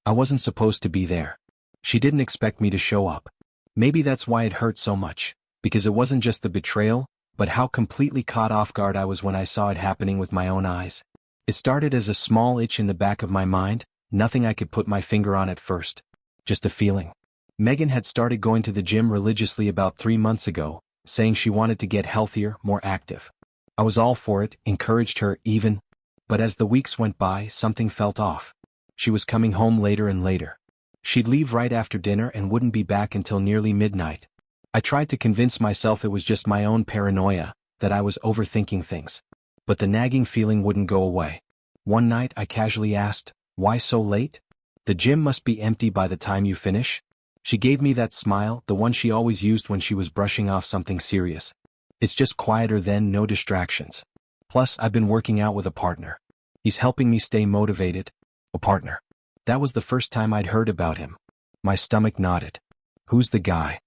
I wasn't supposed to be there. She didn't expect me to show up. Maybe that's why it hurt so much, because it wasn't just the betrayal, but how completely caught off guard I was when I saw it happening with my own eyes. It started as a small itch in the back of my mind, nothing I could put my finger on at first. Just a feeling. Megan had started going to the gym religiously about 3 months ago, saying she wanted to get healthier, more active. I was all for it, encouraged her even. But as the weeks went by, something felt off. She was coming home later and later. She'd leave right after dinner and wouldn't be back until nearly midnight. I tried to convince myself it was just my own paranoia, that I was overthinking things. But the nagging feeling wouldn't go away. One night I casually asked, "Why so late? The gym must be empty by the time you finish?" She gave me that smile, the one she always used when she was brushing off something serious. "It's just quieter then, no distractions. Plus, I've been working out with a partner. He's helping me stay motivated." A partner. That was the first time I'd heard about him. My stomach nodded. "Who's the guy?"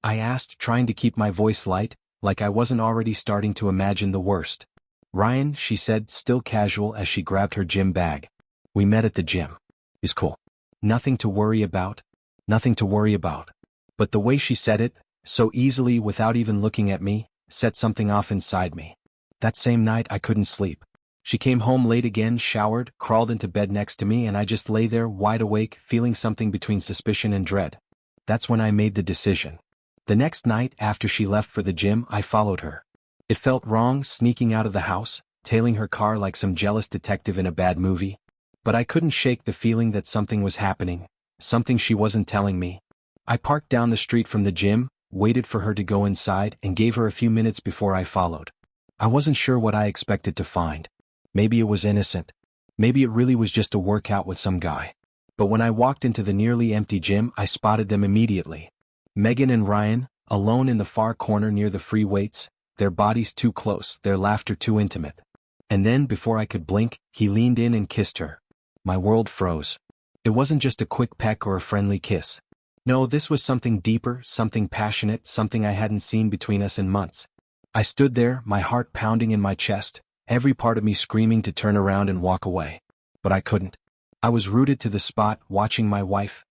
I asked, trying to keep my voice light, like I wasn't already starting to imagine the worst. "Ryan," she said, still casual as she grabbed her gym bag. "We met at the gym. He's cool. Nothing to worry about. Nothing to worry about." But the way she said it, so easily without even looking at me, set something off inside me. That same night I couldn't sleep. She came home late again, showered, crawled into bed next to me, and I just lay there wide awake, feeling something between suspicion and dread. That's when I made the decision. The next night, after she left for the gym, I followed her. It felt wrong, sneaking out of the house, tailing her car like some jealous detective in a bad movie. But I couldn't shake the feeling that something was happening, something she wasn't telling me. I parked down the street from the gym, waited for her to go inside, and gave her a few minutes before I followed. I wasn't sure what I expected to find. Maybe it was innocent. Maybe it really was just a workout with some guy. But when I walked into the nearly empty gym, I spotted them immediately. Megan and Ryan, alone in the far corner near the free weights, their bodies too close, their laughter too intimate. And then, before I could blink, he leaned in and kissed her. My world froze. It wasn't just a quick peck or a friendly kiss. No, this was something deeper, something passionate, something I hadn't seen between us in months. I stood there, my heart pounding in my chest, every part of me screaming to turn around and walk away. But I couldn't. I was rooted to the spot, watching my wife,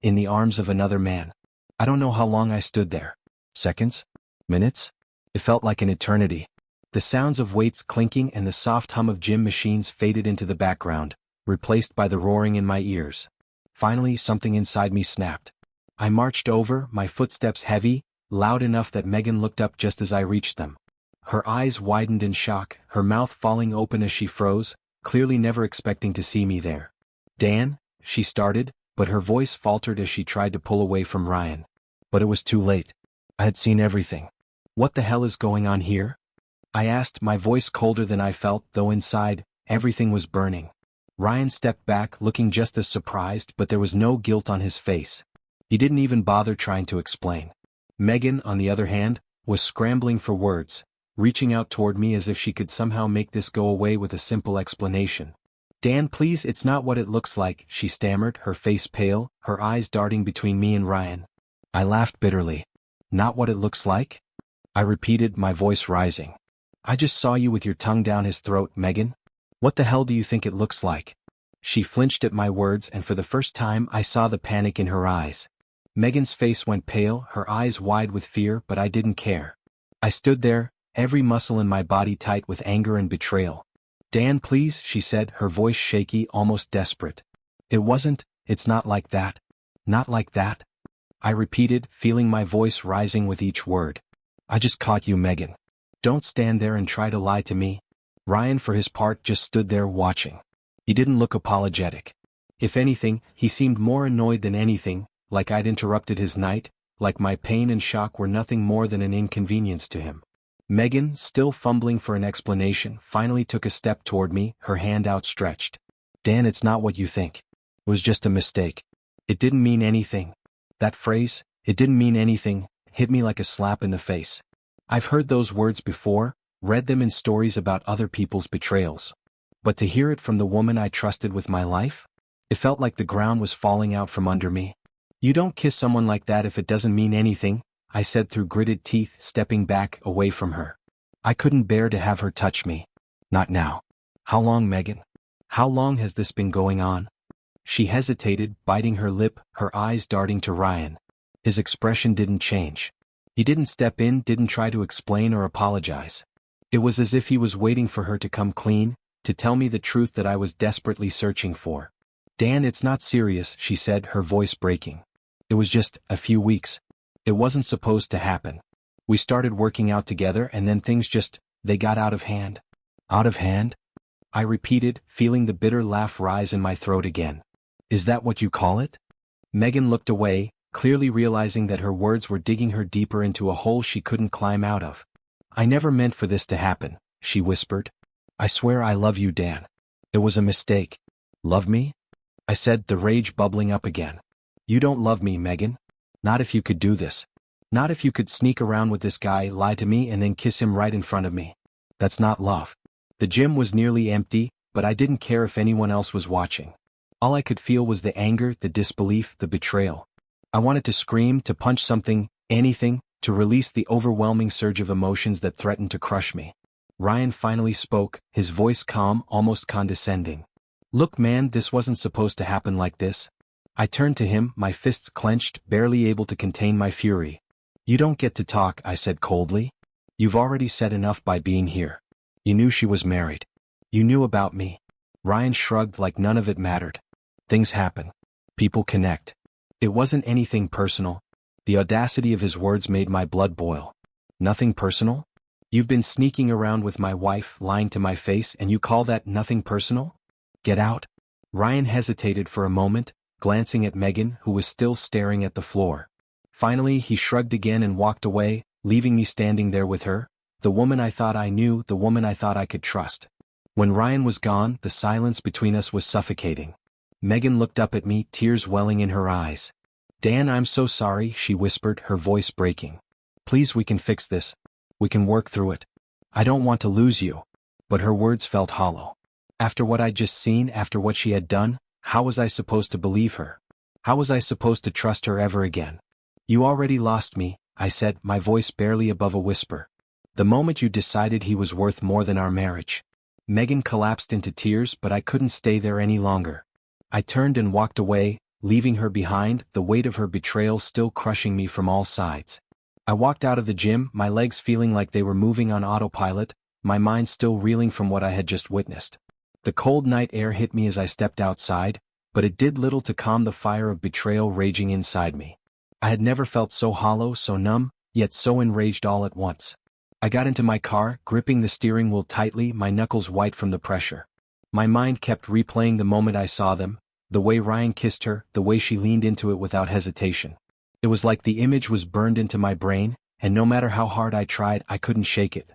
in the arms of another man. I don't know how long I stood there. Seconds? Minutes? It felt like an eternity. The sounds of weights clinking and the soft hum of gym machines faded into the background, replaced by the roaring in my ears. Finally, something inside me snapped. I marched over, my footsteps heavy, loud enough that Megan looked up just as I reached them. Her eyes widened in shock, her mouth falling open as she froze, clearly never expecting to see me there. "Dan," she started, but her voice faltered as she tried to pull away from Ryan. But it was too late. I had seen everything. "What the hell is going on here?" I asked, my voice colder than I felt, though inside, everything was burning. Ryan stepped back, looking just as surprised, but there was no guilt on his face. He didn't even bother trying to explain. Megan, on the other hand, was scrambling for words, reaching out toward me as if she could somehow make this go away with a simple explanation. "Dan, please, it's not what it looks like," she stammered, her face pale, her eyes darting between me and Ryan. I laughed bitterly. "Not what it looks like?" I repeated, my voice rising. "I just saw you with your tongue down his throat, Megan. What the hell do you think it looks like?" She flinched at my words, and for the first time I saw the panic in her eyes. Megan's face went pale, her eyes wide with fear, but I didn't care. I stood there, every muscle in my body tight with anger and betrayal. "Dan, please," she said, her voice shaky, almost desperate. It's not like that. Not like that." I repeated, feeling my voice rising with each word. "I just caught you, Megan. Don't stand there and try to lie to me." Ryan, for his part, just stood there watching. He didn't look apologetic. If anything, he seemed more annoyed than anything, like I'd interrupted his night, like my pain and shock were nothing more than an inconvenience to him. Megan, still fumbling for an explanation, finally took a step toward me, her hand outstretched. "Dan, it's not what you think. It was just a mistake. It didn't mean anything." That phrase, "it didn't mean anything," hit me like a slap in the face. I've heard those words before, read them in stories about other people's betrayals. But to hear it from the woman I trusted with my life? It felt like the ground was falling out from under me. "You don't kiss someone like that if it doesn't mean anything," I said through gritted teeth, stepping back, away from her. I couldn't bear to have her touch me. Not now. "How long, Megan? How long has this been going on?" She hesitated, biting her lip, her eyes darting to Ryan. His expression didn't change. He didn't step in, didn't try to explain or apologize. It was as if he was waiting for her to come clean, to tell me the truth that I was desperately searching for. Dan, it's not serious, she said, her voice breaking. It was just a few weeks. It wasn't supposed to happen. We started working out together and then they got out of hand. Out of hand? I repeated, feeling the bitter laugh rise in my throat again. Is that what you call it? Megan looked away, clearly realizing that her words were digging her deeper into a hole she couldn't climb out of. I never meant for this to happen, she whispered. I swear I love you, Dan. It was a mistake. Love me? I said, the rage bubbling up again. You don't love me, Megan. Not if you could do this. Not if you could sneak around with this guy, lie to me and then kiss him right in front of me. That's not love. The gym was nearly empty, but I didn't care if anyone else was watching. All I could feel was the anger, the disbelief, the betrayal. I wanted to scream, to punch something, anything, to release the overwhelming surge of emotions that threatened to crush me. Ryan finally spoke, his voice calm, almost condescending. Look, man, this wasn't supposed to happen like this. I turned to him, my fists clenched, barely able to contain my fury. You don't get to talk, I said coldly. You've already said enough by being here. You knew she was married. You knew about me. Ryan shrugged like none of it mattered. Things happen. People connect. It wasn't anything personal. The audacity of his words made my blood boil. Nothing personal? You've been sneaking around with my wife, lying to my face, and you call that nothing personal? Get out. Ryan hesitated for a moment, glancing at Megan, who was still staring at the floor. Finally, he shrugged again and walked away, leaving me standing there with her, the woman I thought I knew, the woman I thought I could trust. When Ryan was gone, the silence between us was suffocating. Megan looked up at me, tears welling in her eyes. Dan, I'm so sorry, she whispered, her voice breaking. Please, we can fix this. We can work through it. I don't want to lose you. But her words felt hollow. After what I'd just seen, after what she had done, how was I supposed to believe her? How was I supposed to trust her ever again? You already lost me, I said, my voice barely above a whisper. The moment you decided he was worth more than our marriage. Megan collapsed into tears, but I couldn't stay there any longer. I turned and walked away, leaving her behind, the weight of her betrayal still crushing me from all sides. I walked out of the gym, my legs feeling like they were moving on autopilot, my mind still reeling from what I had just witnessed. The cold night air hit me as I stepped outside, but it did little to calm the fire of betrayal raging inside me. I had never felt so hollow, so numb, yet so enraged all at once. I got into my car, gripping the steering wheel tightly, my knuckles white from the pressure. My mind kept replaying the moment I saw them, the way Ryan kissed her, the way she leaned into it without hesitation. It was like the image was burned into my brain, and no matter how hard I tried, I couldn't shake it.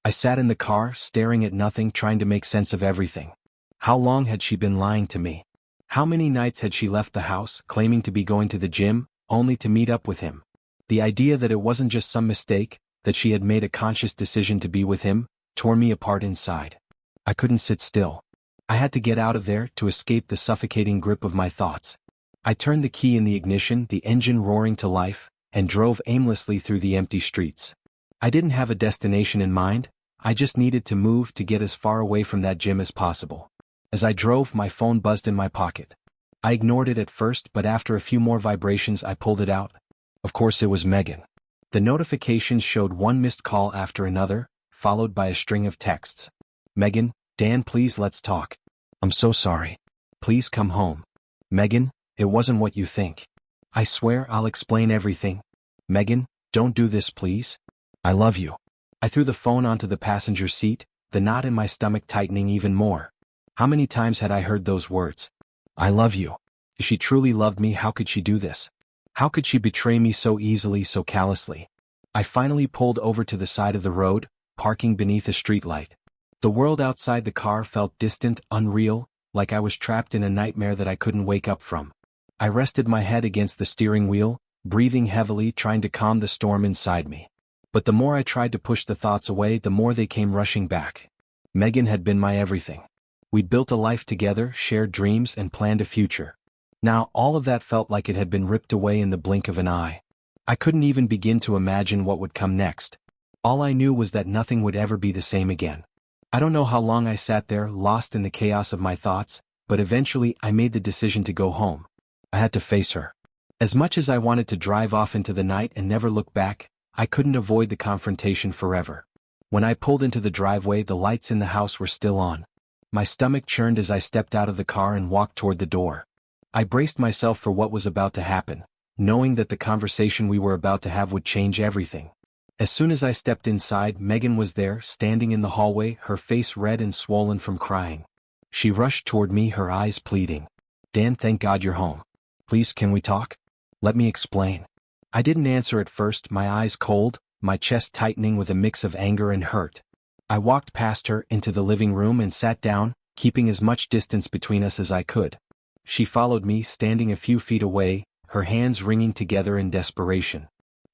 I sat in the car, staring at nothing, trying to make sense of everything. How long had she been lying to me? How many nights had she left the house, claiming to be going to the gym, only to meet up with him? The idea that it wasn't just some mistake, that she had made a conscious decision to be with him, tore me apart inside. I couldn't sit still. I had to get out of there, to escape the suffocating grip of my thoughts. I turned the key in the ignition, the engine roaring to life, and drove aimlessly through the empty streets. I didn't have a destination in mind, I just needed to move to get as far away from that gym as possible. As I drove, my phone buzzed in my pocket. I ignored it at first, but after a few more vibrations I pulled it out. Of course it was Megan. The notifications showed one missed call after another, followed by a string of texts. Megan, Dan, please let's talk. I'm so sorry. Please come home. Megan, it wasn't what you think. I swear I'll explain everything. Megan, don't do this please. I love you. I threw the phone onto the passenger seat, the knot in my stomach tightening even more. How many times had I heard those words? I love you. If she truly loved me, how could she do this? How could she betray me so easily, so callously? I finally pulled over to the side of the road, parking beneath a streetlight. The world outside the car felt distant, unreal, like I was trapped in a nightmare that I couldn't wake up from. I rested my head against the steering wheel, breathing heavily, trying to calm the storm inside me. But the more I tried to push the thoughts away, the more they came rushing back. Megan had been my everything. We'd built a life together, shared dreams, and planned a future. Now, all of that felt like it had been ripped away in the blink of an eye. I couldn't even begin to imagine what would come next. All I knew was that nothing would ever be the same again. I don't know how long I sat there, lost in the chaos of my thoughts, but eventually I made the decision to go home. I had to face her. As much as I wanted to drive off into the night and never look back, I couldn't avoid the confrontation forever. When I pulled into the driveway, the lights in the house were still on. My stomach churned as I stepped out of the car and walked toward the door. I braced myself for what was about to happen, knowing that the conversation we were about to have would change everything. As soon as I stepped inside, Megan was there, standing in the hallway, her face red and swollen from crying. She rushed toward me, her eyes pleading. "Dan, thank God you're home. Please, can we talk? Let me explain." I didn't answer at first, my eyes cold, my chest tightening with a mix of anger and hurt. I walked past her into the living room and sat down, keeping as much distance between us as I could. She followed me, standing a few feet away, her hands wringing together in desperation.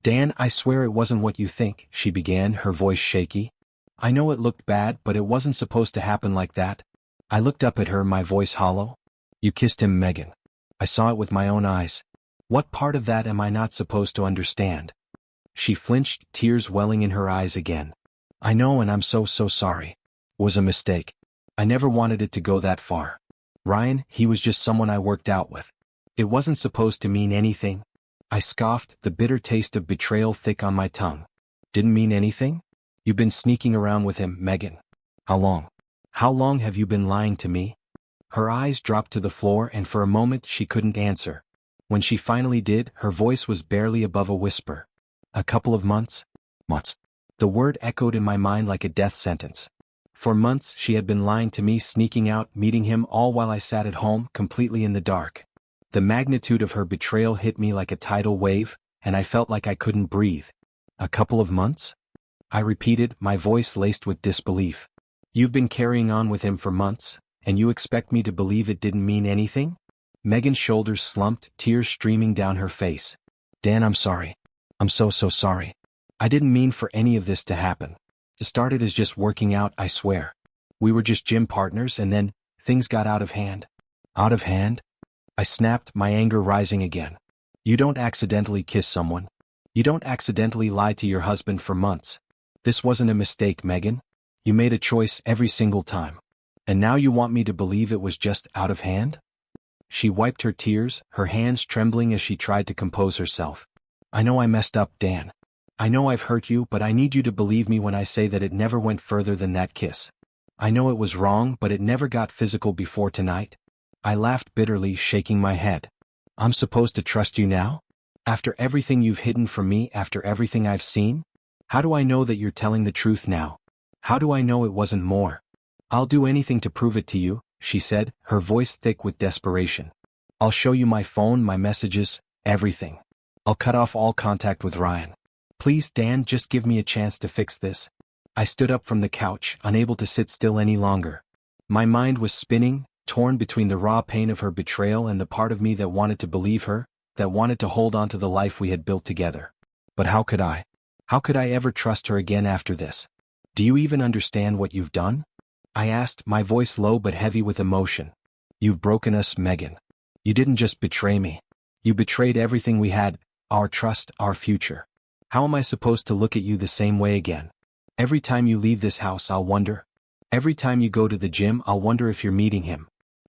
"Dan, I swear it wasn't what you think," she began, her voice shaky. "I know it looked bad, but it wasn't supposed to happen like that." I looked up at her, my voice hollow. "You kissed him, Megan. I saw it with my own eyes. What part of that am I not supposed to understand?" She flinched, tears welling in her eyes again. "I know, and I'm so sorry. It was a mistake. I never wanted it to go that far. Ryan, he was just someone I worked out with. It wasn't supposed to mean anything." I scoffed, the bitter taste of betrayal thick on my tongue. "Didn't mean anything? You've been sneaking around with him, Megan. How long? How long have you been lying to me?" Her eyes dropped to the floor, and for a moment she couldn't answer. When she finally did, her voice was barely above a whisper. "A couple of months?" "Months." The word echoed in my mind like a death sentence. For months she had been lying to me, sneaking out, meeting him, all while I sat at home, completely in the dark. The magnitude of her betrayal hit me like a tidal wave, and I felt like I couldn't breathe. "A couple of months?" I repeated, my voice laced with disbelief. "You've been carrying on with him for months, and you expect me to believe it didn't mean anything?" Megan's shoulders slumped, tears streaming down her face. "Dan, I'm sorry. I'm so sorry. I didn't mean for any of this to happen. It started as just working out, I swear. We were just gym partners, and then things got out of hand." "Out of hand?" I snapped, my anger rising again. "You don't accidentally kiss someone. You don't accidentally lie to your husband for months. This wasn't a mistake, Megan. You made a choice every single time. And now you want me to believe it was just out of hand?" She wiped her tears, her hands trembling as she tried to compose herself. "I know I messed up, Dan. I know I've hurt you, but I need you to believe me when I say that it never went further than that kiss. I know it was wrong, but it never got physical before tonight." I laughed bitterly, shaking my head. "I'm supposed to trust you now? After everything you've hidden from me, after everything I've seen? How do I know that you're telling the truth now? How do I know it wasn't more?" "I'll do anything to prove it to you," she said, her voice thick with desperation. "I'll show you my phone, my messages, everything. I'll cut off all contact with Ryan. Please, Dan, just give me a chance to fix this." I stood up from the couch, unable to sit still any longer. My mind was spinning, torn between the raw pain of her betrayal and the part of me that wanted to believe her, that wanted to hold on to the life we had built together. But how could I? How could I ever trust her again after this? "Do you even understand what you've done?" I asked, my voice low but heavy with emotion. "You've broken us, Megan. You didn't just betray me. You betrayed everything we had, our trust, our future. How am I supposed to look at you the same way again? Every time you leave this house, I'll wonder. Every time you go to the gym, I'll wonder if you're meeting him.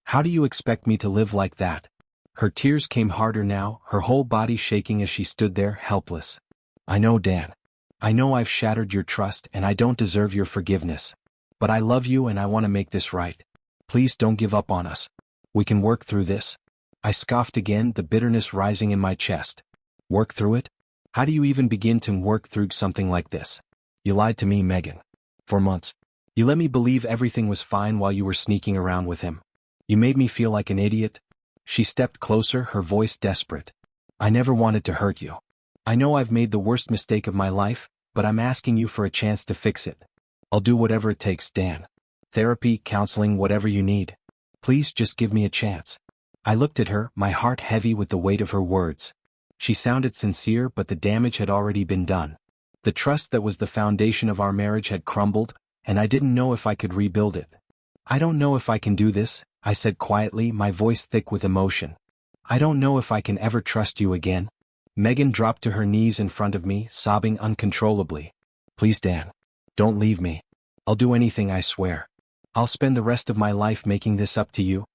How do you expect me to live like that?" Her tears came harder now, her whole body shaking as she stood there, helpless. "I know, Dan. I know I've shattered your trust and I don't deserve your forgiveness. But I love you and I want to make this right. Please don't give up on us. We can work through this." I scoffed again, the bitterness rising in my chest. "Work through it? How do you even begin to work through something like this? You lied to me, Megan. For months. You let me believe everything was fine while you were sneaking around with him. You made me feel like an idiot." She stepped closer, her voice desperate. "I never wanted to hurt you. I know I've made the worst mistake of my life, but I'm asking you for a chance to fix it. I'll do whatever it takes, Dan. Therapy, counseling, whatever you need. Please just give me a chance." I looked at her, my heart heavy with the weight of her words. She sounded sincere, but the damage had already been done. The trust that was the foundation of our marriage had crumbled, and I didn't know if I could rebuild it. "I don't know if I can do this," I said quietly, my voice thick with emotion. "I don't know if I can ever trust you again." Megan dropped to her knees in front of me, sobbing uncontrollably. "Please, Dan. Don't leave me. I'll do anything, I swear. I'll spend the rest of my life making this up to you."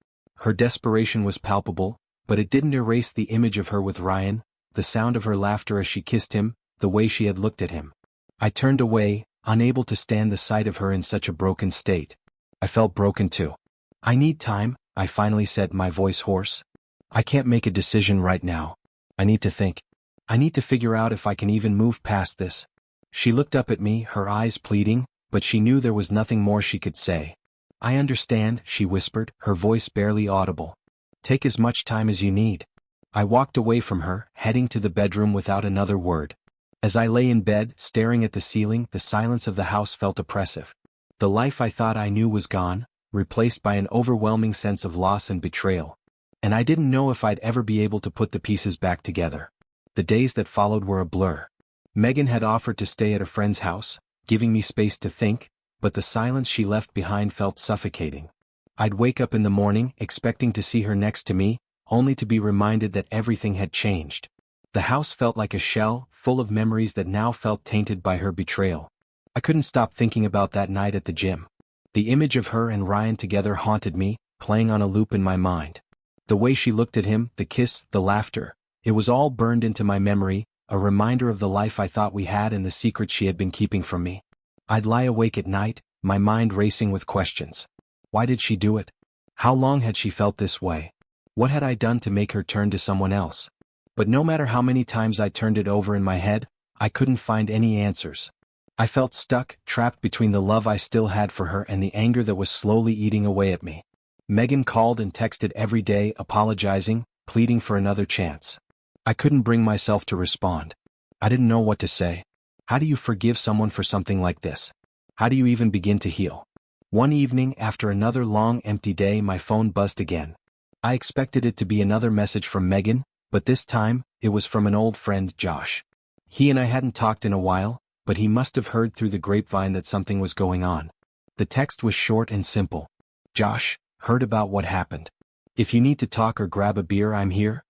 Her desperation was palpable, but it didn't erase the image of her with Ryan, the sound of her laughter as she kissed him, the way she had looked at him. I turned away, unable to stand the sight of her in such a broken state. I felt broken too. "I need time," I finally said, my voice hoarse. "I can't make a decision right now. I need to think. I need to figure out if I can even move past this." She looked up at me, her eyes pleading, but she knew there was nothing more she could say. "I understand," she whispered, her voice barely audible. "Take as much time as you need." I walked away from her, heading to the bedroom without another word. As I lay in bed, staring at the ceiling, the silence of the house felt oppressive. The life I thought I knew was gone, replaced by an overwhelming sense of loss and betrayal. And I didn't know if I'd ever be able to put the pieces back together. The days that followed were a blur. Megan had offered to stay at a friend's house, giving me space to think, but the silence she left behind felt suffocating. I'd wake up in the morning, expecting to see her next to me, only to be reminded that everything had changed. The house felt like a shell, full of memories that now felt tainted by her betrayal. I couldn't stop thinking about that night at the gym. The image of her and Ryan together haunted me, playing on a loop in my mind. The way she looked at him, the kiss, the laughter, it was all burned into my memory, a reminder of the life I thought we had and the secrets she had been keeping from me. I'd lie awake at night, my mind racing with questions. Why did she do it? How long had she felt this way? What had I done to make her turn to someone else? But no matter how many times I turned it over in my head, I couldn't find any answers. I felt stuck, trapped between the love I still had for her and the anger that was slowly eating away at me. Megan called and texted every day, apologizing, pleading for another chance. I couldn't bring myself to respond. I didn't know what to say. How do you forgive someone for something like this? How do you even begin to heal? One evening, after another long, empty day, my phone buzzed again. I expected it to be another message from Megan, but this time, it was from an old friend, Josh. He and I hadn't talked in a while, but he must have heard through the grapevine that something was going on. The text was short and simple. "Josh, heard about what happened. If you need to talk or grab a beer, I'm here."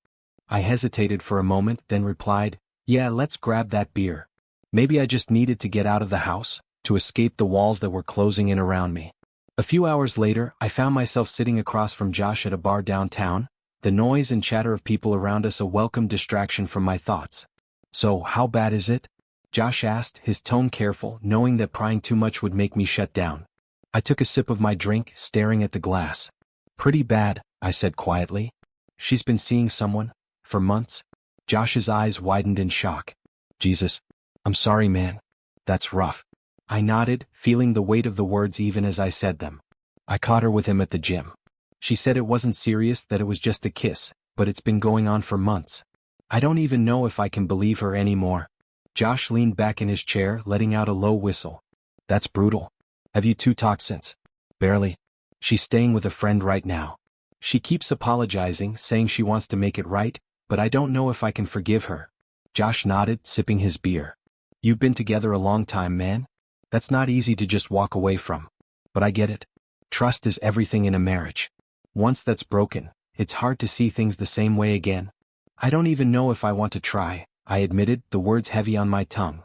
I hesitated for a moment, then replied, "Yeah, let's grab that beer." Maybe I just needed to get out of the house, to escape the walls that were closing in around me. A few hours later, I found myself sitting across from Josh at a bar downtown, the noise and chatter of people around us a welcome distraction from my thoughts. "So, how bad is it?" Josh asked, his tone careful, knowing that prying too much would make me shut down. I took a sip of my drink, staring at the glass. "Pretty bad," I said quietly. "She's been seeing someone, for months?" Josh's eyes widened in shock. "Jesus. I'm sorry, man. That's rough." I nodded, feeling the weight of the words even as I said them. "I caught her with him at the gym. She said it wasn't serious, that it was just a kiss, but it's been going on for months. I don't even know if I can believe her anymore." Josh leaned back in his chair, letting out a low whistle. "That's brutal. Have you two talked since?" "Barely. She's staying with a friend right now. She keeps apologizing, saying she wants to make it right, but I don't know if I can forgive her." Josh nodded, sipping his beer. "You've been together a long time, man. That's not easy to just walk away from. But I get it. Trust is everything in a marriage. Once that's broken, it's hard to see things the same way again." "I don't even know if I want to try," I admitted, the words heavy on my tongue.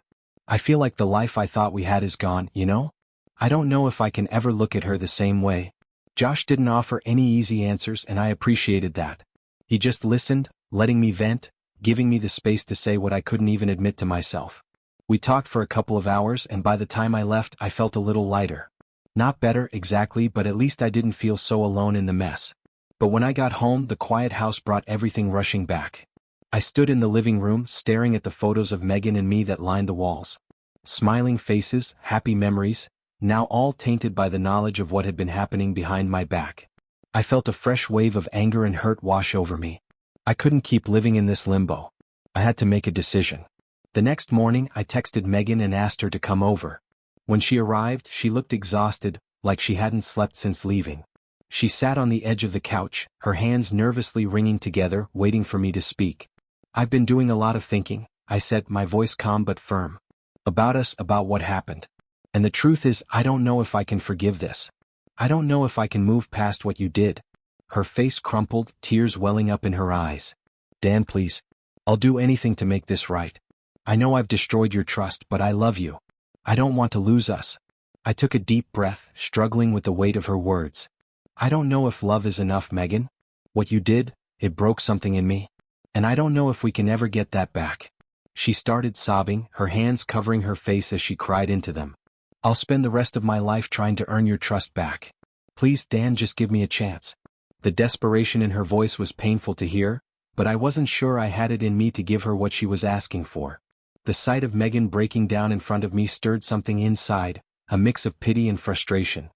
"I feel like the life I thought we had is gone, you know? I don't know if I can ever look at her the same way." Josh didn't offer any easy answers, and I appreciated that. He just listened, letting me vent, giving me the space to say what I couldn't even admit to myself. We talked for a couple of hours, and by the time I left, I felt a little lighter. Not better, exactly, but at least I didn't feel so alone in the mess. But when I got home, the quiet house brought everything rushing back. I stood in the living room, staring at the photos of Megan and me that lined the walls. Smiling faces, happy memories, now all tainted by the knowledge of what had been happening behind my back. I felt a fresh wave of anger and hurt wash over me. I couldn't keep living in this limbo. I had to make a decision. The next morning, I texted Megan and asked her to come over. When she arrived, she looked exhausted, like she hadn't slept since leaving. She sat on the edge of the couch, her hands nervously wringing together, waiting for me to speak. "I've been doing a lot of thinking," I said, my voice calm but firm. "About us, about what happened. And the truth is, I don't know if I can forgive this. I don't know if I can move past what you did." Her face crumpled, tears welling up in her eyes. "Dan, please. I'll do anything to make this right. I know I've destroyed your trust, but I love you. I don't want to lose us." I took a deep breath, struggling with the weight of her words. "I don't know if love is enough, Megan. What you did, it broke something in me. And I don't know if we can ever get that back. She started sobbing, her hands covering her face as she cried into them. I'll spend the rest of my life trying to earn your trust back. Please, Dan, just give me a chance. The desperation in her voice was painful to hear, but I wasn't sure I had it in me to give her what she was asking for. The sight of Megan breaking down in front of me stirred something inside, a mix of pity and frustration.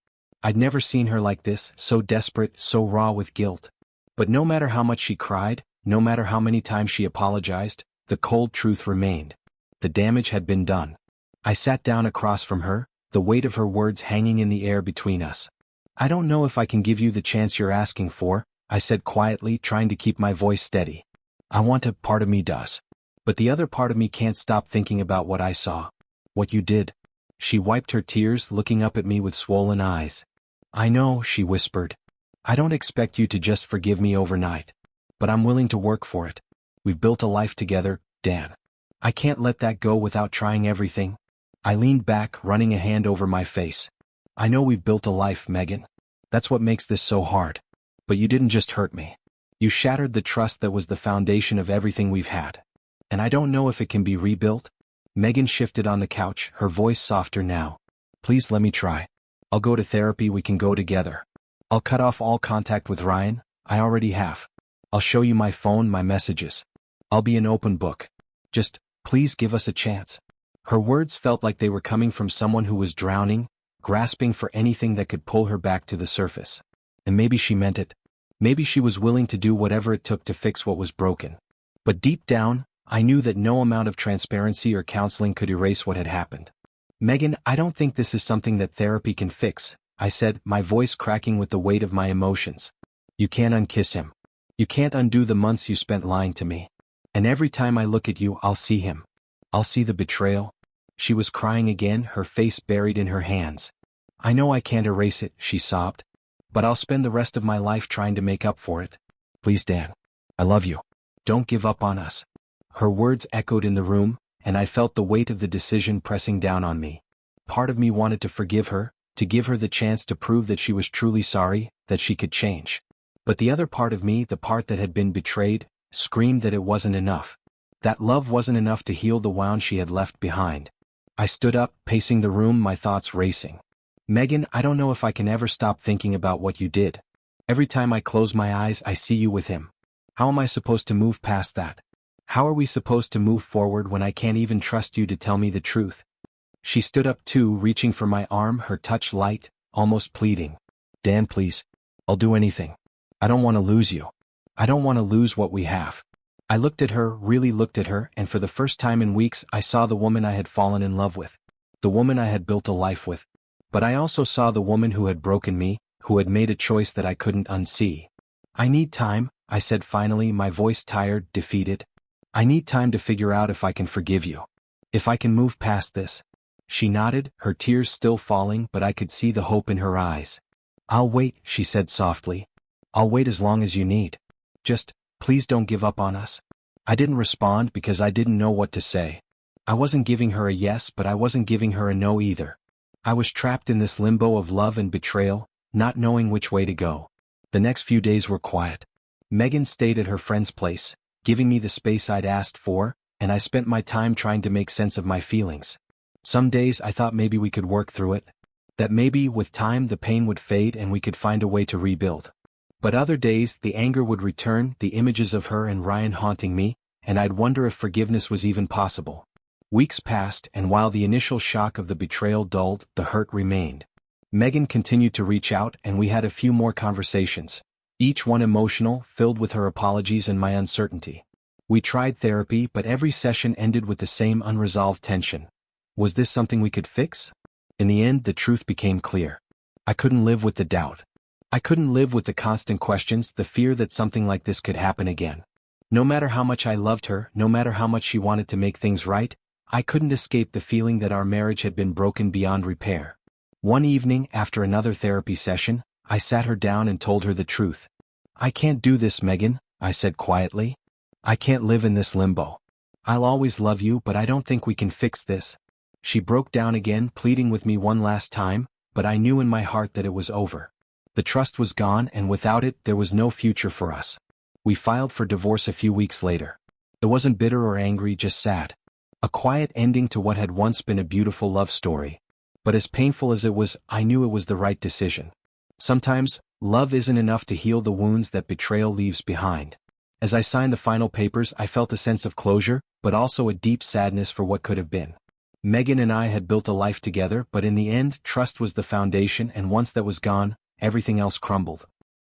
I'd never seen her like this, so desperate, so raw with guilt. But no matter how much she cried, no matter how many times she apologized, the cold truth remained. The damage had been done. I sat down across from her, the weight of her words hanging in the air between us. I don't know if I can give you the chance you're asking for, I said quietly, trying to keep my voice steady. I want to, part of me does. But the other part of me can't stop thinking about what I saw. What you did. She wiped her tears, looking up at me with swollen eyes. I know, she whispered. I don't expect you to just forgive me overnight. But I'm willing to work for it. We've built a life together, Dan. I can't let that go without trying everything. I leaned back, running a hand over my face. I know we've built a life, Megan. That's what makes this so hard. But you didn't just hurt me. You shattered the trust that was the foundation of everything we've had. And I don't know if it can be rebuilt. Megan shifted on the couch, her voice softer now. Please let me try. I'll go to therapy, we can go together. I'll cut off all contact with Ryan, I already have. I'll show you my phone, my messages. I'll be an open book. Just, please give us a chance. Her words felt like they were coming from someone who was drowning, grasping for anything that could pull her back to the surface. And maybe she meant it. Maybe she was willing to do whatever it took to fix what was broken. But deep down, I knew that no amount of transparency or counseling could erase what had happened. Megan, I don't think this is something that therapy can fix, I said, my voice cracking with the weight of my emotions. You can't unkiss him. You can't undo the months you spent lying to me. And every time I look at you, I'll see him. I'll see the betrayal. She was crying again, her face buried in her hands. I know I can't erase it, she sobbed. But I'll spend the rest of my life trying to make up for it. Please, Dan. I love you. Don't give up on us. Her words echoed in the room, and I felt the weight of the decision pressing down on me. Part of me wanted to forgive her, to give her the chance to prove that she was truly sorry, that she could change. But the other part of me, the part that had been betrayed, screamed that it wasn't enough. That love wasn't enough to heal the wound she had left behind. I stood up, pacing the room, my thoughts racing. Megan, I don't know if I can ever stop thinking about what you did. Every time I close my eyes, I see you with him. How am I supposed to move past that? How are we supposed to move forward when I can't even trust you to tell me the truth? She stood up too, reaching for my arm, her touch light, almost pleading. Dan, please. I'll do anything. I don't want to lose you. I don't want to lose what we have. I looked at her, really looked at her, and for the first time in weeks I saw the woman I had fallen in love with. The woman I had built a life with. But I also saw the woman who had broken me, who had made a choice that I couldn't unsee. I need time, I said finally, my voice tired, defeated. I need time to figure out if I can forgive you. If I can move past this. She nodded, her tears still falling, but I could see the hope in her eyes. I'll wait, she said softly. I'll wait as long as you need. Just, please don't give up on us. I didn't respond because I didn't know what to say. I wasn't giving her a yes, but I wasn't giving her a no either. I was trapped in this limbo of love and betrayal, not knowing which way to go. The next few days were quiet. Megan stayed at her friend's place, giving me the space I'd asked for, and I spent my time trying to make sense of my feelings. Some days I thought maybe we could work through it. That maybe, with time, the pain would fade and we could find a way to rebuild. But other days, the anger would return, the images of her and Ryan haunting me, and I'd wonder if forgiveness was even possible. Weeks passed, and while the initial shock of the betrayal dulled, the hurt remained. Megan continued to reach out, and we had a few more conversations, each one emotional, filled with her apologies and my uncertainty. We tried therapy, but every session ended with the same unresolved tension. Was this something we could fix? In the end, the truth became clear. I couldn't live with the doubt. I couldn't live with the constant questions, the fear that something like this could happen again. No matter how much I loved her, no matter how much she wanted to make things right, I couldn't escape the feeling that our marriage had been broken beyond repair. One evening, after another therapy session, I sat her down and told her the truth. I can't do this, Megan, I said quietly. I can't live in this limbo. I'll always love you, but I don't think we can fix this. She broke down again, pleading with me one last time, but I knew in my heart that it was over. The trust was gone, and without it, there was no future for us. We filed for divorce a few weeks later. It wasn't bitter or angry, just sad. A quiet ending to what had once been a beautiful love story. But as painful as it was, I knew it was the right decision. Sometimes, love isn't enough to heal the wounds that betrayal leaves behind. As I signed the final papers, I felt a sense of closure, but also a deep sadness for what could have been. Megan and I had built a life together, but in the end, trust was the foundation, and once that was gone, everything else crumbled.